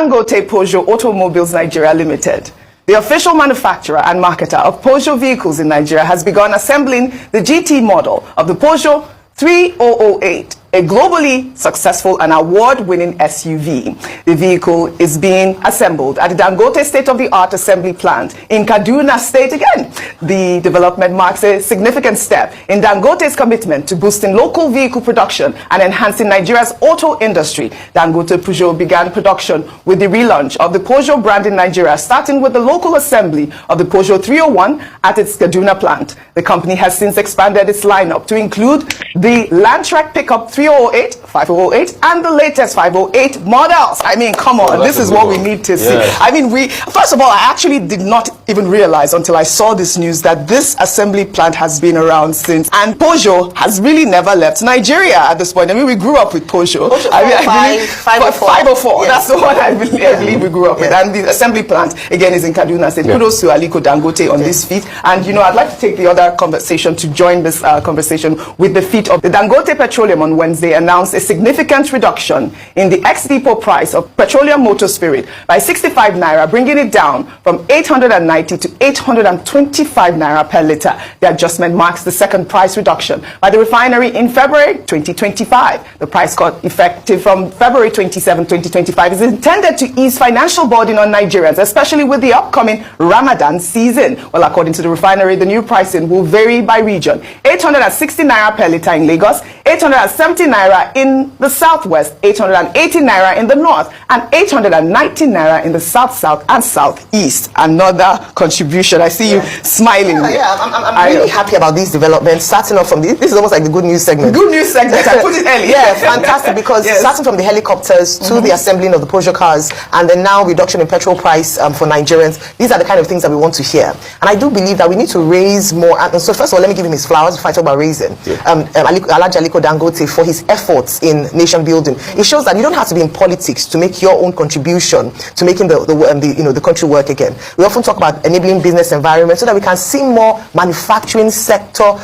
Dangote Peugeot Automobiles Nigeria Limited, the official manufacturer and marketer of Peugeot vehicles in Nigeria, has begun assembling the GT model of the Peugeot 3008, a globally successful and award-winning SUV. The vehicle is being assembled at the Dangote state-of-the-art assembly plant in Kaduna State again. The development marks a significant step in Dangote's commitment to boosting local vehicle production and enhancing Nigeria's auto industry. Dangote Peugeot began production with the relaunch of the Peugeot brand in Nigeria, starting with the local assembly of the Peugeot 301 at its Kaduna plant. The company has since expanded its lineup to include the Landtrack pickup 308, 508, and the latest 508 models. I mean, come on, this is what we need to see. I mean, first of all, I actually did not even realize until I saw this news that this assembly plant has been around since, and Peugeot has really never left Nigeria at this point. I mean, we grew up with Peugeot. I believe 504. Yes. That's the one I believe we grew up with. And the assembly plant, again, is in Kaduna State. Kudos to Aliko Dangote on this feat. And, you know, I'd like to take the other conversation to join this conversation with the feat of the Dangote Petroleum on Wednesday announced a significant reduction in the ex-depot price of petroleum motor spirit by 65 naira, bringing it down from 890 to 825 naira per liter. The adjustment marks the second price reduction by the refinery in February 2025. The price cut, effective from February 27, 2025, is intended to ease financial burden on Nigerians, especially with the upcoming Ramadan season. Well, according to the refinery, the new pricing will vary by region. 860 naira per liter in Lagos, 870 naira in the southwest, 880 naira in the north, and 890 naira in the south and southeast. Another contribution. I see you smiling. I'm really happy about these developments. Starting off from this is almost like the good news segment. Good news segment. I put it early. Yeah, fantastic, because starting from the helicopters to the assembling of the Peugeot cars, and then now reduction in petrol price for Nigerians. These are the kind of things that we want to hear. And I do believe that we need to raise more. And so first of all, let me give him his flowers before I talk about raising. Alhaji Aliko Dangote, for his efforts in nation building. It shows that you don't have to be in politics to make your own contribution to making the country work again. We often talk about enabling business environment so that we can see more manufacturing sector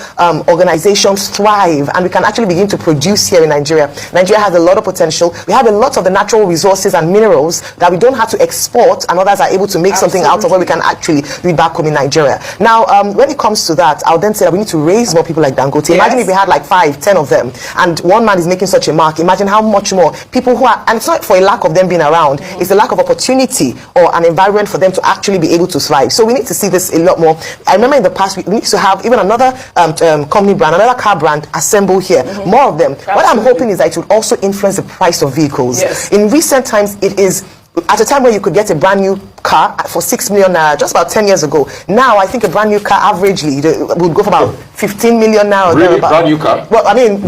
organizations thrive, and we can actually begin to produce here in Nigeria. Nigeria has a lot of potential. We have a lot of the natural resources and minerals that we don't have to export, and others are able to make something out of what we can actually do back home in Nigeria. Now, when it comes to that, I'll then say that we need to raise more people like Dangote. Imagine if we had like 5, 10 of them, and one man is making such a mark. Imagine how much more people who are, and it's not for a lack of them being around, it's a lack of opportunity or an environment for them to actually be able to thrive. So we need to see this a lot more. I remember in the past, we need to have even another company brand, another car brand assembled here, more of them. What I'm hoping is that it would also influence the price of vehicles. In recent times, it is at a time where you could get a brand new car for 6 million naira just about 10 years ago. Now I think a brand new car averagely would go for about 15 million now. Really? Brand new car? Well, I mean,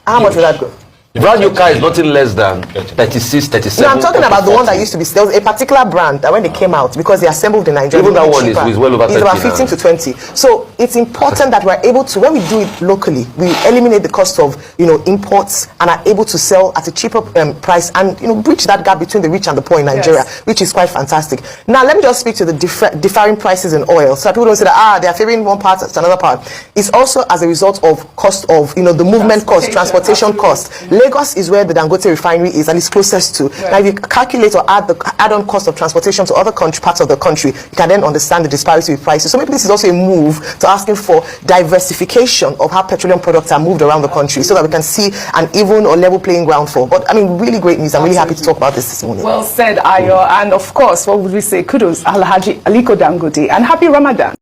how much would that go? The brand new car is nothing less than 36, 37. No, I'm talking about the one that used to be. There was a particular brand that when they came out, because they assembled in Nigeria, even that one is well over 30. It's about 15 to 20. So it's important that we're able to, when we do it locally, we eliminate the cost of imports and are able to sell at a cheaper price, and bridge that gap between the rich and the poor in Nigeria, which is quite fantastic. Now let me just speak to the differing prices in oil, so that people don't say that they are favoring one part to another part. It's also as a result of cost of the movement cost, transportation cost. Lagos is where the Dangote refinery is, and it's closest to. Now, if you calculate or add on cost of transportation to other parts of the country, you can then understand the disparity with prices. So maybe this is also a move to asking for diversification of how petroleum products are moved around the country, so that we can see an even or level playing ground for. But I mean, really great news. I'm really happy to talk about this morning. Well said, Ayo. And of course, what would we say? Kudos, Alhaji Aliko Dangote, and happy Ramadan.